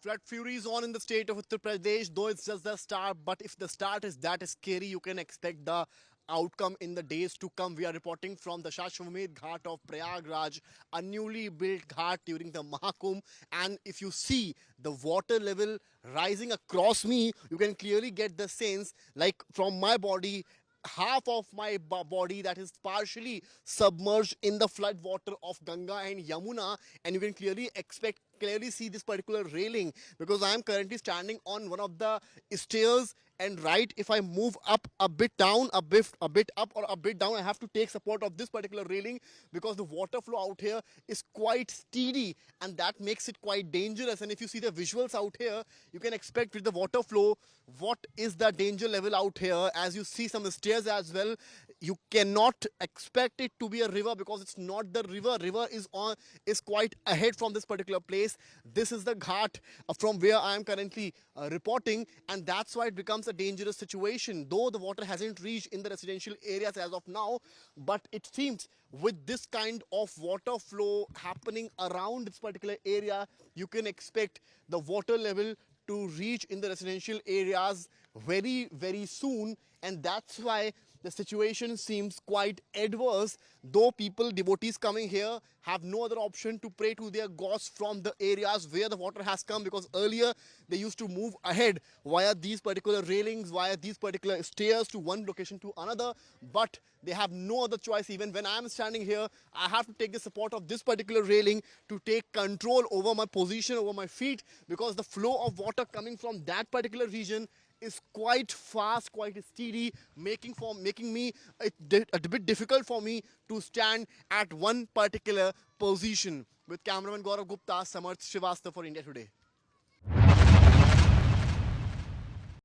Flood fury is on in the state of Uttar Pradesh, though it's just the start. But if the start is that scary, you can expect the outcome in the days to come. We are reporting from the Shashwamedh Ghat of Prayagraj, a newly built ghat during the Mahakumbh. And if you see the water level rising across me, you can clearly get the sense, like from my body, half of my body that is partially submerged in the flood water of Ganga and Yamuna, and you can clearly see this particular railing because I am currently standing on one of the stairs, and right, if I move up a bit down, a bit up or a bit down, I have to take support of this particular railing because the water flow out here is quite steady, and that makes it quite dangerous. And if you see the visuals out here, you can expect with the water flow what is the danger level out here. As you see some stairs as well, you cannot expect it to be a river because it's not the river is quite ahead from this particular place. This is the ghat from where I am currently reporting, and that's why it becomes a dangerous situation, though the water hasn't reached in the residential areas as of now. But it seems with this kind of water flow happening around this particular area, you can expect the water level to reach in the residential areas very soon, and that's why the situation seems quite adverse, though devotees coming here have no other option to pray to their gods from the areas where the water has come, because earlier they used to move ahead via these particular railings, via these particular stairs to one location to another, but they have no other choice. Even when I am standing here, I have to take the support of this particular railing to take control over my position, over my feet, because the flow of water coming from that particular region is quite fast, quite steady, making me a bit difficult for me to stand at one particular position. With cameraman Gaurav Gupta, Samarth Srivastava for India Today.